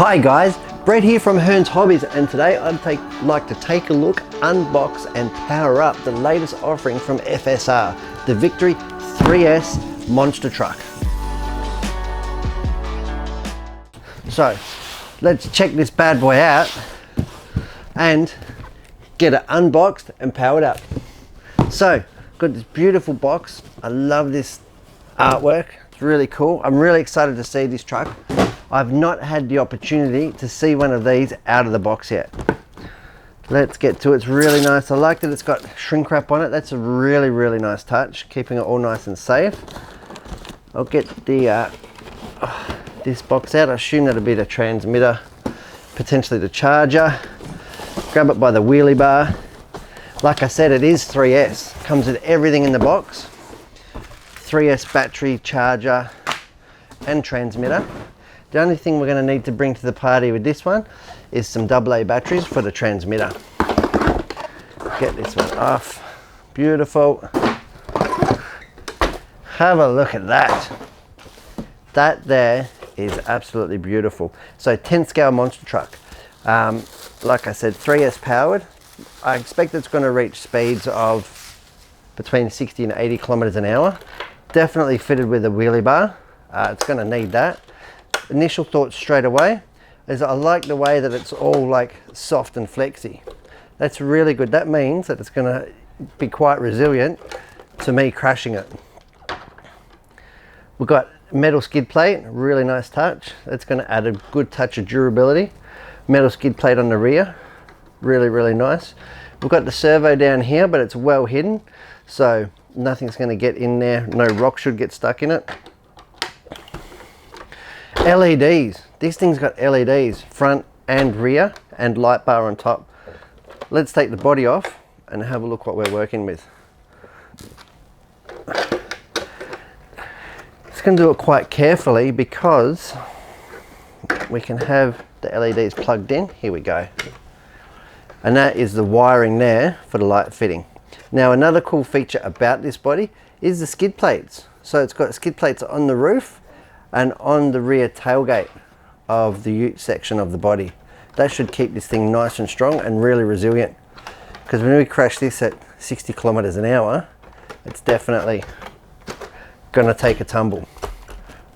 Hi guys, Brett here from Hearns Hobbies, and today I'd like to take a look, unbox and power up the latest offering from FSR, the Victory 3S monster truck. So let's check this bad boy out and get it unboxed and powered up. So got this beautiful box. I love this artwork, it's really cool. I'm really excited to see this truck. I've not had the opportunity to see one of these out of the box yet. Let's get to it. It's really nice. I like that it's got shrink wrap on it. That's a really nice touch, keeping it all nice and safe. I'll get the this box out. I assume that'll be the transmitter, potentially the charger. Grab it by the wheelie bar. Like I said, it is 3S. Comes with everything in the box. 3S battery, charger and transmitter. The only thing we're going to need to bring to the party with this one is some AA batteries for the transmitter. Get this one off. Beautiful. Have a look at that. That there is absolutely beautiful. So 10 scale monster truck. Like I said, 3S powered. I expect it's going to reach speeds of between 60 and 80 kilometers an hour. Definitely fitted with a wheelie bar. It's going to need that. Initial thoughts straight away is I like the way that it's all like soft and flexy. That's really good. That means that it's going to be quite resilient to me crashing it. We've got metal skid plate, really nice touch. That's going to add a good touch of durability. Metal skid plate on the rear, really nice. We've got the servo down here, but it's well hidden, so nothing's going to get in there. No rock should get stuck in it. LEDs. This thing's got LEDs, front and rear, and light bar on top. Let's take the body off and have a look what we're working with. Just going to do it quite carefully because we can have the LEDs plugged in. Here we go. And that is the wiring there for the light fitting. Now another cool feature about this body is the skid plates. So it's got skid plates on the roof and on the rear tailgate of the ute section of the body. That should keep this thing nice and strong and really resilient, because when we crash this at 60 kilometers an hour, it's definitely gonna take a tumble.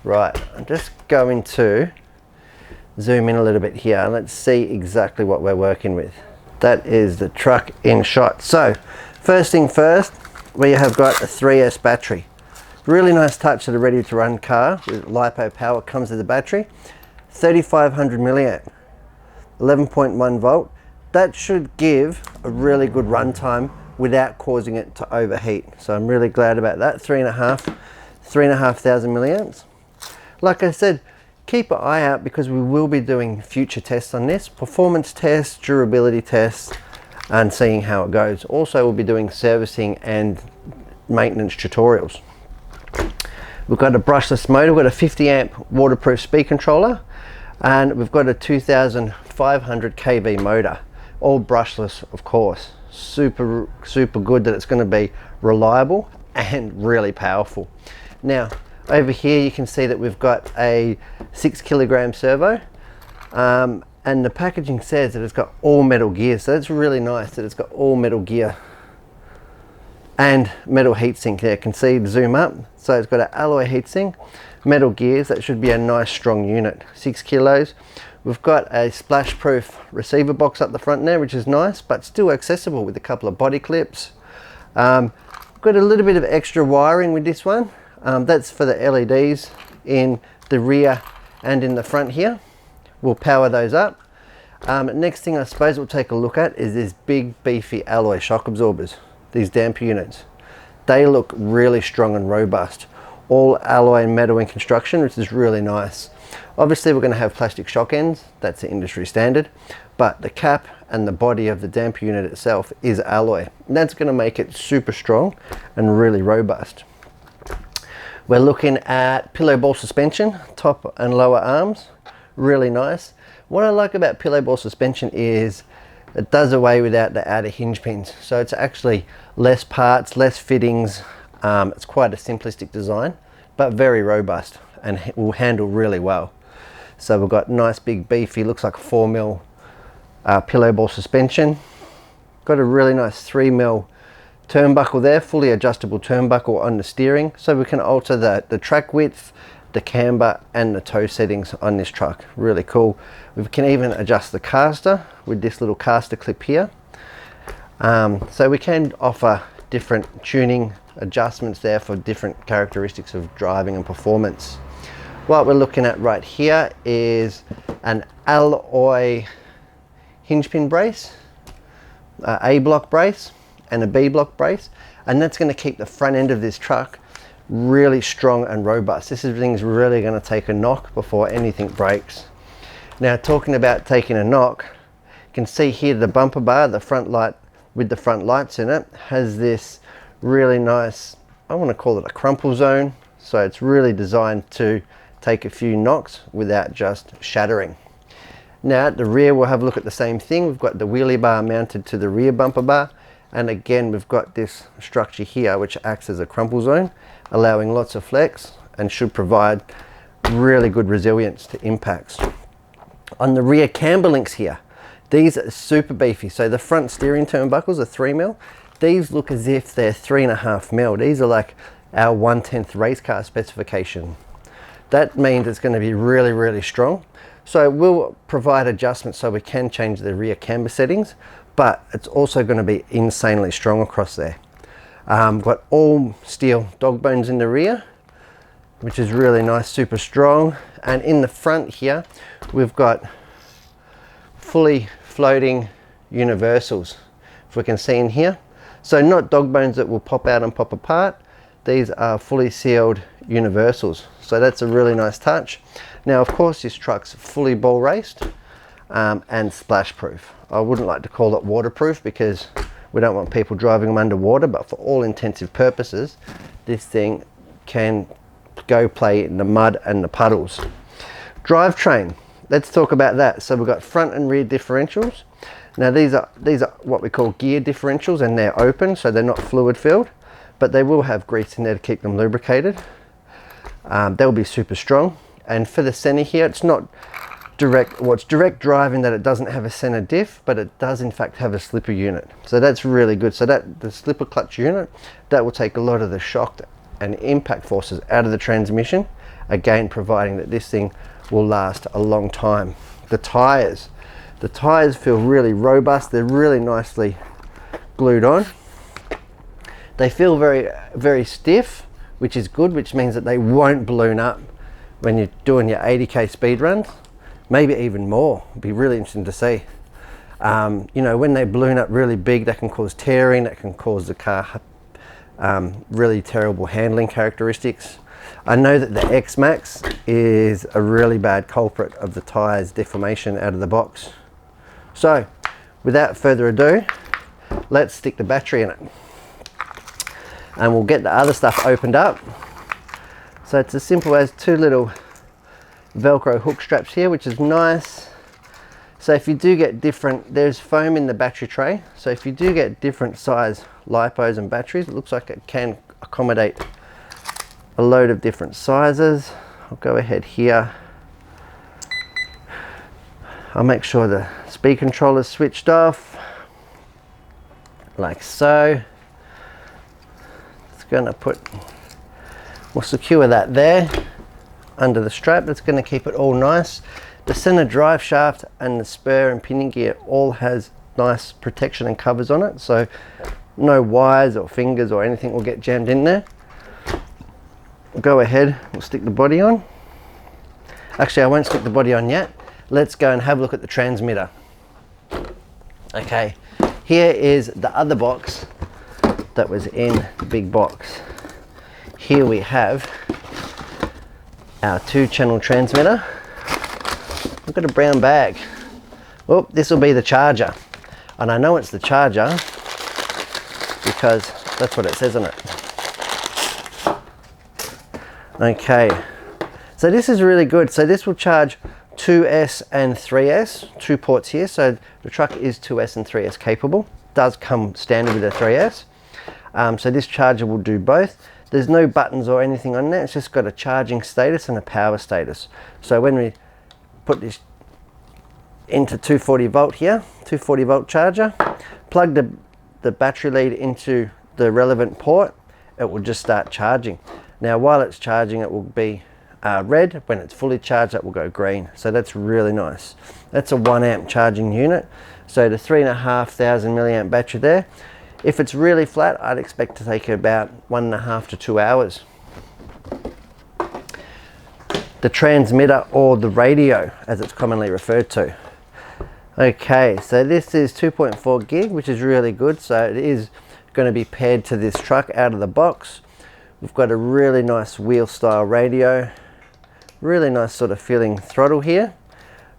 Right, I'm just going to zoom in a little bit here and let's see exactly what we're working with. That is the truck in shot. So first thing first, we have got a 3S battery. Really nice touch of the ready to run car with LiPo power. Comes with the battery, 3500 milliamp, 11.1 volt. That should give a really good run time without causing it to overheat. So I'm really glad about that. 3,500 milliamps. Like I said, keep an eye out because we will be doing future tests on this, performance tests, durability tests, and seeing how it goes. Also, we'll be doing servicing and maintenance tutorials. We've got a brushless motor, we've got a 50 amp waterproof speed controller, and we've got a 2500 kV motor, all brushless of course. Super good that it's going to be reliable and really powerful. Now over here you can see that we've got a 6 kilogram servo, and the packaging says that it's got all metal gear, so that's really nice that it's got all metal gear and metal heatsink there. You can see, zoom up, so it's got an alloy heatsink, metal gears. That should be a nice strong unit. 6 kilos. We've got a splash proof receiver box up the front there, which is nice but still accessible with a couple of body clips. Got a little bit of extra wiring with this one. That's for the LEDs in the rear and in the front here. We'll power those up. Next thing I suppose we'll take a look at is these big beefy alloy shock absorbers. These damper units, they look really strong and robust. All alloy metal in construction, which is really nice. Obviously we're going to have plastic shock ends, that's the industry standard, but the cap and the body of the damper unit itself is alloy. And that's going to make it super strong and really robust. We're looking at pillow ball suspension, top and lower arms, really nice. What I like about pillow ball suspension is it does away without the outer hinge pins, so it's actually less parts, less fittings. It's quite a simplistic design but very robust and will handle really well. So we've got nice big beefy, looks like a 4mm pillow ball suspension. Got a really nice 3mm turnbuckle there, fully adjustable turnbuckle on the steering, so we can alter the track width, the camber and the toe settings on this truck. Really cool. We can even adjust the caster with this little caster clip here. So we can offer different tuning adjustments there for different characteristics of driving and performance. What we're looking at right here is an alloy hinge pin brace, A block brace and a B block brace, and that's going to keep the front end of this truck really strong and robust. This thing's really going to take a knock before anything breaks. Now, talking about taking a knock, you can see here the bumper bar, the front light with the front lights in it, has this really nice, I want to call it a crumple zone, so it's really designed to take a few knocks without just shattering. Now at the rear we'll have a look at the same thing. We've got the wheelie bar mounted to the rear bumper bar, and again we've got this structure here which acts as a crumple zone, allowing lots of flex and should provide really good resilience to impacts. On the rear camber links here, these are super beefy. So the front steering turnbuckles are 3mm. These look as if they're 3.5mm. These are like our 1/10 race car specification. That means it's going to be really, really strong. So we'll provide adjustments so we can change the rear camber settings, but it's also going to be insanely strong across there. Got all steel dog bones in the rear, which is really nice, super strong. And in the front here, we've got fully floating universals, if we can see in here. So not dog bones that will pop out and pop apart. These are fully sealed universals. So that's a really nice touch. Now, of course, this truck's fully ball raced and splash proof. I wouldn't like to call it waterproof because we don't want people driving them underwater, but for all intensive purposes, this thing can go play in the mud and the puddles. Drivetrain, let's talk about that. So we've got front and rear differentials. Now these are what we call gear differentials, and they're open, so they're not fluid filled, but they will have grease in there to keep them lubricated. They'll be super strong. And for the center here, it's not direct, well, it's direct drive in that it doesn't have a center diff, but it does in fact have a slipper unit. So that's really good. So that the slipper clutch unit, that will take a lot of the shock and impact forces out of the transmission, again providing that this thing will last a long time. The tires feel really robust. They're really nicely glued on. They feel very, very stiff, which is good, which means that they won't balloon up when you're doing your 80k speed runs, maybe even more. It'd be really interesting to see. You know, when they balloon up really big, that can cause tearing, that can cause the car really terrible handling characteristics. I know that the X-Max is a really bad culprit of the tires deformation out of the box. So without further ado, let's stick the battery in it. And we'll get the other stuff opened up. So it's as simple as two little Velcro hook straps here, which is nice. So if you do get different, there's foam in the battery tray. So if you do get different size lipos and batteries, it looks like it can accommodate a load of different sizes. I'll go ahead here. I'll make sure the speed controller is switched off, like so. It's gonna we'll secure that there under the strap. That's going to keep it all nice. The center drive shaft and the spur and pinion gear all has nice protection and covers on it, so no wires or fingers or anything will get jammed in there. We'll go ahead, we'll stick the body on. Actually, I won't stick the body on yet. Let's go and have a look at the transmitter. Okay, here is the other box that was in the big box. Here we have our 2-channel transmitter. I've got a brown bag. Well, this will be the charger. And I know it's the charger because that's what it says on it. Okay, so this is really good. So this will charge 2S and 3S, 2 ports here. So the truck is 2S and 3S capable. It does come standard with a 3S. So this charger will do both. There's no buttons or anything on there. It's just got a charging status and a power status. So when we put this into 240 volt here, 240 volt charger, plug the battery lead into the relevant port, it will just start charging. Now while it's charging it will be red. When it's fully charged it will go green, so that's really nice. That's a 1 amp charging unit, so the 3,500 milliamp battery there. If it's really flat I'd expect to take about 1.5 to 2 hours. The transmitter, or the radio as it's commonly referred to. Okay, so this is 2.4 gig, which is really good, so it is going to be paired to this truck out of the box. We've got a really nice wheel style radio, really nice sort of feeling throttle here.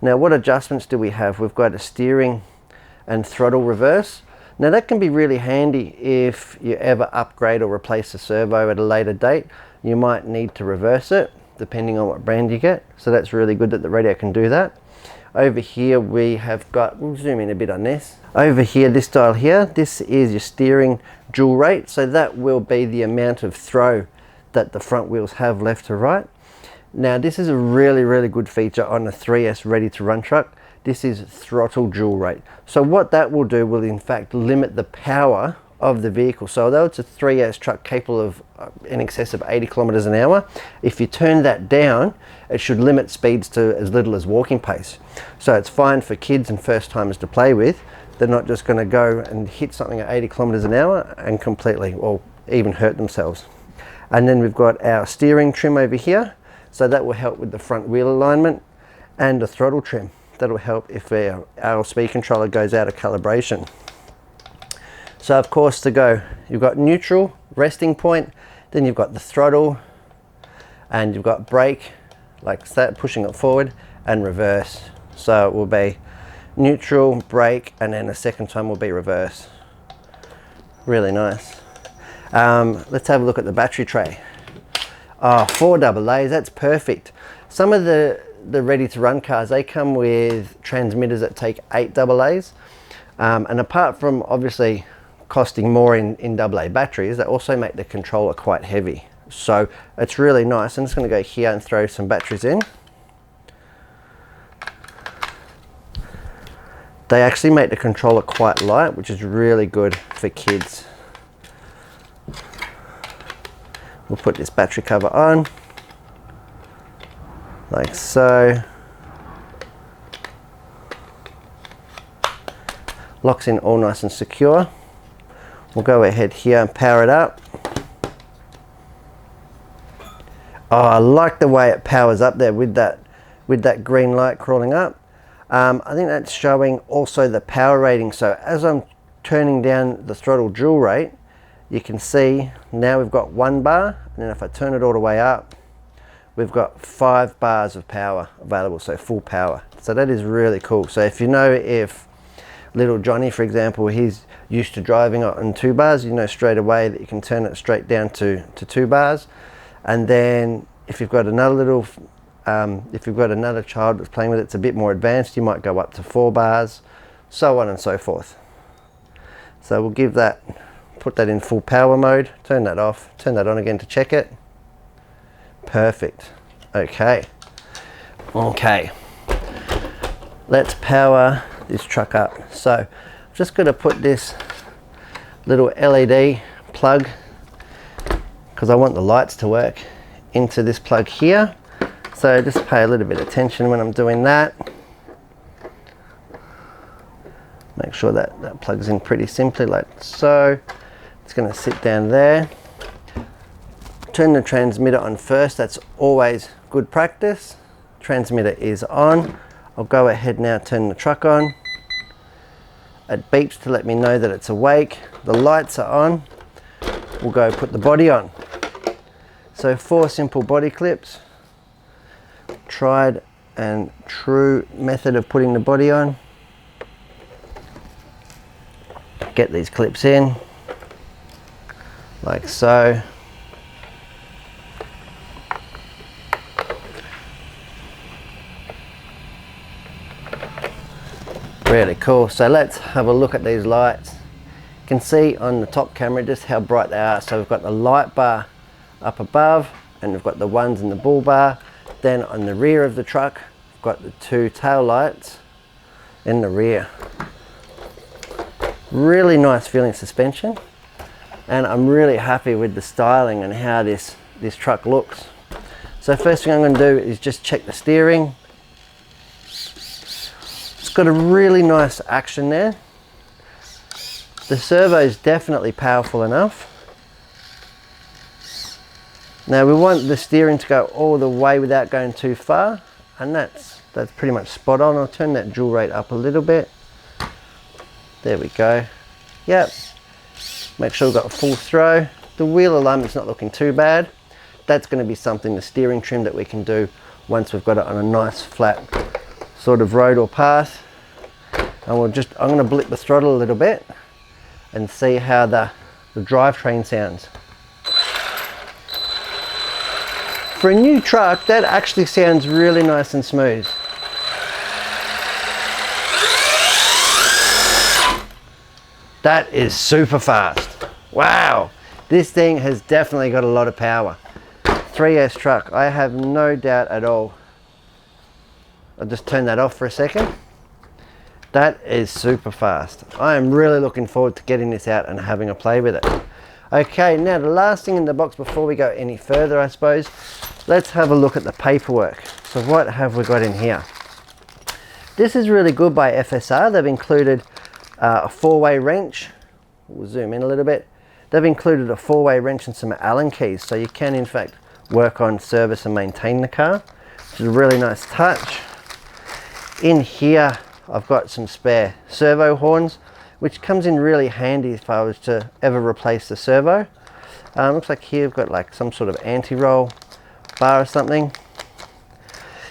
Now what adjustments do we have? We've got a steering and throttle reverse. Now that can be really handy if you ever upgrade or replace a servo at a later date. You might need to reverse it depending on what brand you get, so that's really good that the radio can do that. Over here we have got, we'll zoom in a bit on this. Over here, this dial here, this is your steering dual rate, so that will be the amount of throw that the front wheels have left to right. Now this is a really good feature on a 3S ready to run truck. This is throttle dual rate. So what that will do will in fact limit the power of the vehicle. So although it's a 3S truck capable of in excess of 80 kilometers an hour, if you turn that down, it should limit speeds to as little as walking pace. So it's fine for kids and first timers to play with. They're not just going to go and hit something at 80 kilometers an hour and completely, or even hurt themselves. And then we've got our steering trim over here. So that will help with the front wheel alignment, and the throttle trim. That'll help if our speed controller goes out of calibration. So of course to go, you've got neutral, resting point, then you've got the throttle, and you've got brake, like that, pushing it forward, and reverse. So it will be neutral, brake, and then the second time will be reverse. Really nice. Let's have a look at the battery tray. 4 AA's, that's perfect. Some of the ready to run cars, they come with transmitters that take 8 AA's. And apart from obviously costing more in AA batteries, they also make the controller quite heavy. So it's really nice. I'm just going to go here and throw some batteries in. They actually make the controller quite light, which is really good for kids. We'll put this battery cover on, like so. Locks in all nice and secure. We'll go ahead here and power it up. Oh, I like the way it powers up there with that green light crawling up. I think that's showing also the power rating. So as I'm turning down the throttle dual rate, you can see now we've got 1 bar, and then if I turn it all the way up, we've got 5 bars of power available, so full power. So that is really cool. So if you know, if little Johnny, for example, he's used to driving on 2 bars, you know straight away that you can turn it straight down to 2 bars. And then if you've got another child that's playing with it, it's a bit more advanced, you might go up to 4 bars, so on and so forth. So we'll give that, put that in full power mode, turn that off, turn that on again to check it. Perfect. Okay. Let's power this truck up. So I'm just going to put this little LED plug, because I want the lights to work, into this plug here. So just pay a little bit of attention when I'm doing that. Make sure that that plugs in pretty simply, like so. It's going to sit down there. Turn the transmitter on first, that's always good practice. Transmitter is on. I'll go ahead now, turn the truck on. It beeps to let me know that it's awake. The lights are on. We'll go put the body on. So 4 simple body clips. Tried and true method of putting the body on. Get these clips in, like so. Really cool. So let's have a look at these lights. You can see on the top camera just how bright they are. So we've got the light bar up above, and we've got the ones in the bull bar. Then on the rear of the truck, I've got the 2 tail lights in the rear. Really nice feeling suspension, and I'm really happy with the styling and how this truck looks. So first thing I'm going to do is just check the steering. It's got a really nice action there. The servo is definitely powerful enough. Now we want the steering to go all the way without going too far, and that's pretty much spot on. I'll turn that dual rate up a little bit. There we go. Yep. Make sure we've got a full throw. The wheel alignment's not looking too bad. That's going to be something, the steering trim, that we can do once we've got it on a nice flat sort of road or path. And I'm going to blip the throttle a little bit and see how the drivetrain sounds. For a new truck, that actually sounds really nice and smooth. That is super fast. Wow, this thing has definitely got a lot of power. 3S truck, I have no doubt at all. I'll just turn that off for a second. That is super fast. I am really looking forward to getting this out and having a play with it. Okay, now the last thing in the box before we go any further, I suppose, let's have a look at the paperwork. So what have we got in here? This is really good by FSR. They've included a 4-way wrench. We'll zoom in a little bit. They've included a 4-way wrench and some Allen keys, so you can in fact work on, service and maintain the car, which is a really nice touch. In here I've got some spare servo horns, which comes in really handy if I was to ever replace the servo. Looks like here we've got like some sort of anti-roll bar or something.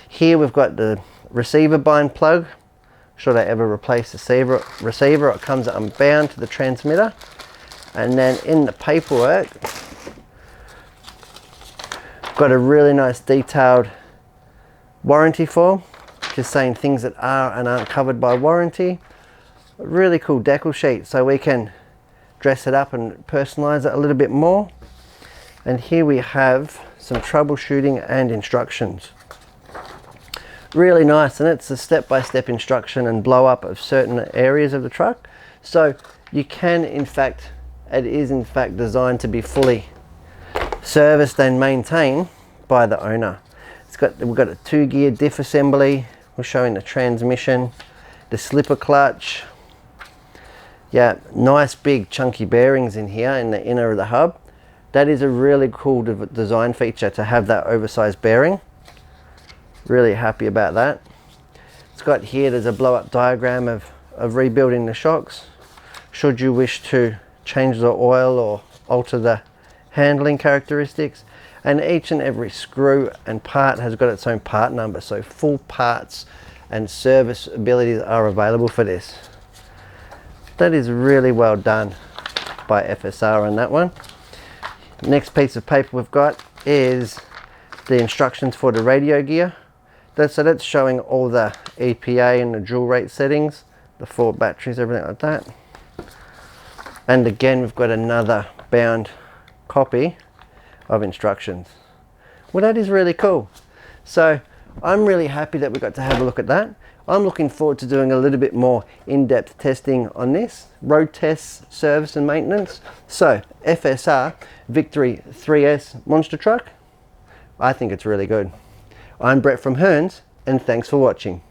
Here we've got the receiver bind plug. Should I ever replace the receiver, it comes unbound to the transmitter. And then in the paperwork, got a really nice detailed warranty form, just saying things that are and aren't covered by warranty. A really cool decal sheet, so we can dress it up and personalize it a little bit more. And here we have some troubleshooting and instructions. Really nice, and it's a step-by-step instruction and blow up of certain areas of the truck. So you can in fact, it is in fact designed to be fully serviced and maintained by the owner. We've got a 2-gear diff assembly. We're showing the transmission, the slipper clutch. Yeah, nice big chunky bearings in here in the inner of the hub. That is a really cool design feature to have that oversized bearing. Really happy about that. It's got here, there's a blow up diagram of rebuilding the shocks should you wish to change the oil or alter the handling characteristics. And each and every screw and part has got its own part number, so full parts and service abilities are available for this. That is really well done by FSR on that one. Next piece of paper we've got is the instructions for the radio gear. So that's showing all the EPA and the dual rate settings, the 4 batteries, everything like that. And again, we've got another bound copy of instructions. Well, that is really cool. So I'm really happy that we got to have a look at that. I'm looking forward to doing a little bit more in-depth testing on this, road tests, service and maintenance. So FSR Victory 3S monster truck, I think it's really good. I'm Brett from Hearns, and thanks for watching.